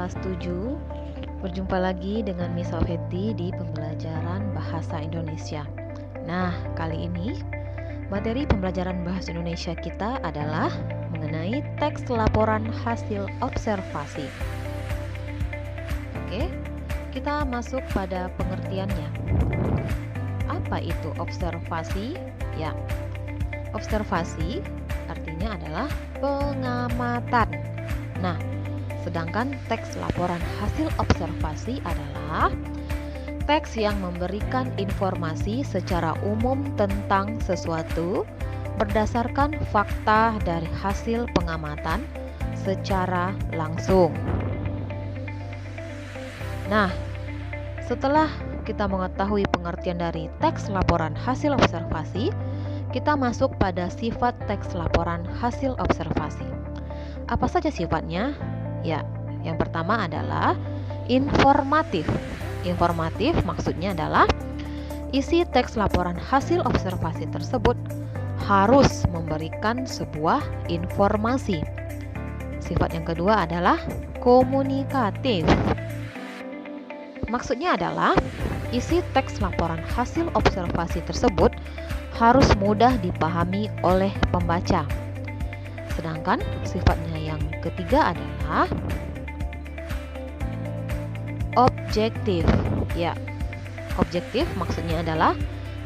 kelas 7. Berjumpa lagi dengan Miss Alfeti di pembelajaran Bahasa Indonesia. Nah, kali ini materi pembelajaran Bahasa Indonesia kita adalah mengenai teks laporan hasil observasi. Oke, kita masuk pada pengertiannya. Apa itu observasi? Ya, observasi artinya adalah pengamatan. Nah, sedangkan teks laporan hasil observasi adalah teks yang memberikan informasi secara umum tentang sesuatu berdasarkan fakta dari hasil pengamatan secara langsung. Nah, setelah kita mengetahui pengertian dari teks laporan hasil observasi, kita masuk pada sifat teks laporan hasil observasi. Apa saja sifatnya? Ya, yang pertama adalah informatif. Informatif maksudnya adalah isi teks laporan hasil observasi tersebut harus memberikan sebuah informasi. Sifat yang kedua adalah komunikatif. Maksudnya adalah isi teks laporan hasil observasi tersebut harus mudah dipahami oleh pembaca. Sedangkan sifatnya yang ketiga adalah objektif. Ya, objektif maksudnya adalah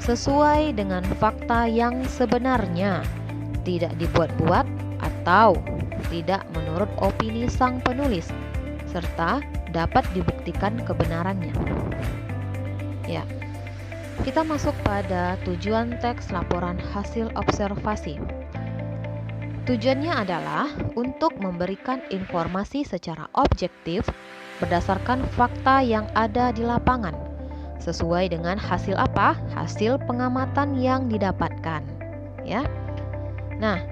sesuai dengan fakta yang sebenarnya, tidak dibuat-buat atau tidak menurut opini sang penulis, serta dapat dibuktikan kebenarannya. Ya, kita masuk pada tujuan teks laporan hasil observasi. Tujuannya adalah untuk memberikan informasi secara objektif berdasarkan fakta yang ada di lapangan, sesuai dengan hasil apa? Hasil pengamatan yang didapatkan. Ya. Nah,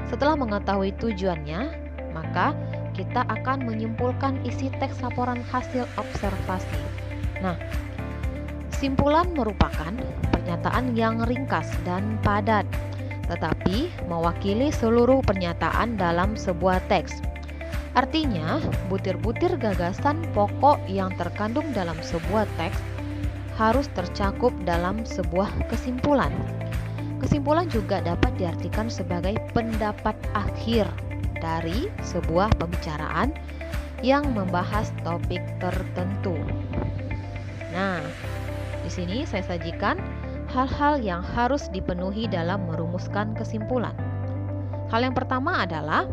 setelah mengetahui tujuannya, maka kita akan menyimpulkan isi teks laporan hasil observasi. Nah, simpulan merupakan pernyataan yang ringkas dan padat, tetapi mewakili seluruh pernyataan dalam sebuah teks. Artinya, butir-butir gagasan pokok yang terkandung dalam sebuah teks harus tercakup dalam sebuah kesimpulan. Kesimpulan juga dapat diartikan sebagai pendapat akhir dari sebuah pembicaraan yang membahas topik tertentu. Nah, di sini saya sajikan hal-hal yang harus dipenuhi dalam merumuskan kesimpulan. Hal yang pertama adalah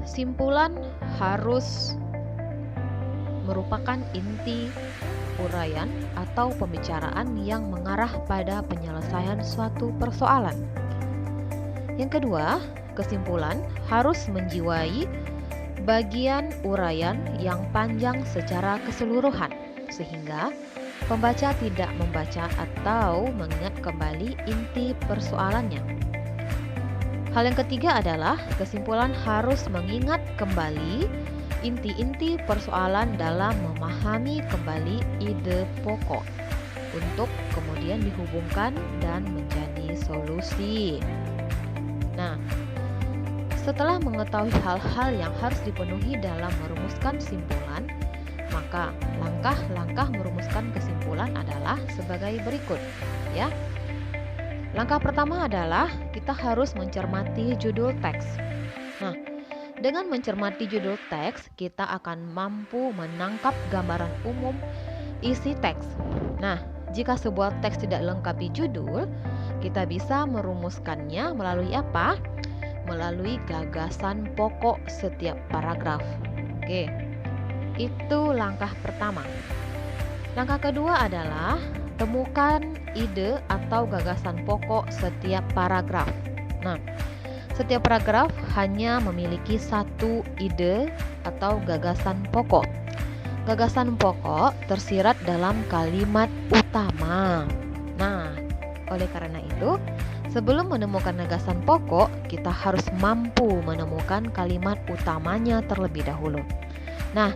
simpulan harus merupakan inti uraian atau pembicaraan yang mengarah pada penyelesaian suatu persoalan. Yang kedua, kesimpulan harus menjiwai bagian uraian yang panjang secara keseluruhan, sehingga pembaca tidak membaca atau mengingat kembali inti persoalannya. Hal yang ketiga adalah kesimpulan harus mengingat kembali inti-inti persoalan dalam memahami kembali ide pokok untuk kemudian dihubungkan dan menjadi solusi. Nah, setelah mengetahui hal-hal yang harus dipenuhi dalam merumuskan simpulan, maka langkah-langkah merumuskan kesimpulan adalah sebagai berikut, ya. Langkah pertama adalah kita harus mencermati judul teks. Nah, dengan mencermati judul teks, kita akan mampu menangkap gambaran umum isi teks. Nah, jika sebuah teks tidak lengkapi judul, kita bisa merumuskannya melalui apa? Melalui gagasan pokok setiap paragraf. Oke. Itu langkah pertama. Langkah kedua adalah temukan ide atau gagasan pokok setiap paragraf. Nah, setiap paragraf hanya memiliki satu ide atau gagasan pokok. Gagasan pokok tersirat dalam kalimat utama. Nah, oleh karena itu, sebelum menemukan gagasan pokok, kita harus mampu menemukan kalimat utamanya terlebih dahulu. Nah,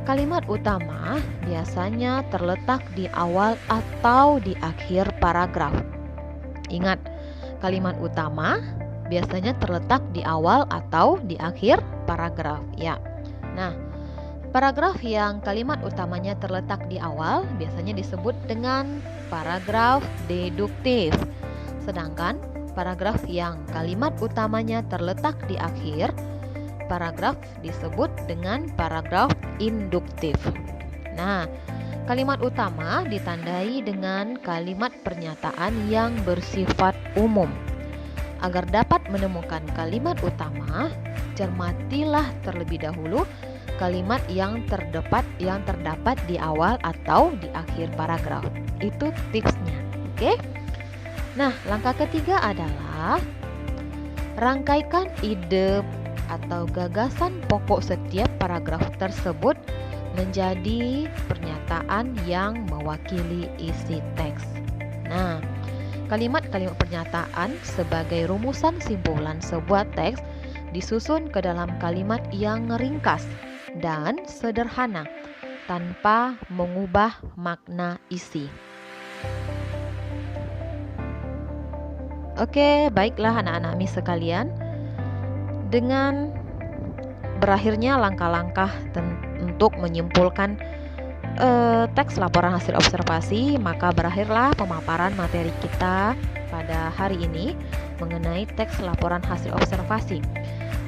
kalimat utama biasanya terletak di awal atau di akhir paragraf. Ingat, kalimat utama biasanya terletak di awal atau di akhir paragraf ya. Nah, paragraf yang kalimat utamanya terletak di awal biasanya disebut dengan paragraf deduktif. Sedangkan paragraf yang kalimat utamanya terletak di akhir paragraf disebut dengan paragraf induktif. Nah, kalimat utama ditandai dengan kalimat pernyataan yang bersifat umum. Agar dapat menemukan kalimat utama, cermatilah terlebih dahulu kalimat yang terdapat di awal atau di akhir paragraf. Itu tipsnya. Oke? Nah, langkah ketiga adalah rangkaikan ide atau gagasan pokok setiap paragraf tersebut menjadi pernyataan yang mewakili isi teks. Nah, kalimat-kalimat pernyataan sebagai rumusan simpulan sebuah teks disusun ke dalam kalimat yang ringkas dan sederhana tanpa mengubah makna isi. Oke, baiklah anak-anak mis sekalian. Dengan berakhirnya langkah-langkah untuk menyimpulkan teks laporan hasil observasi, maka berakhirlah pemaparan materi kita pada hari ini mengenai teks laporan hasil observasi.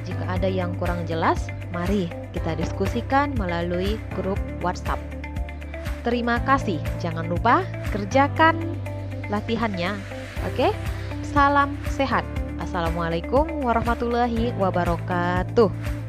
Jika ada yang kurang jelas, mari kita diskusikan melalui grup WhatsApp. Terima kasih. Jangan lupa kerjakan latihannya. Oke? Salam sehat. Assalamualaikum warahmatullahi wabarakatuh.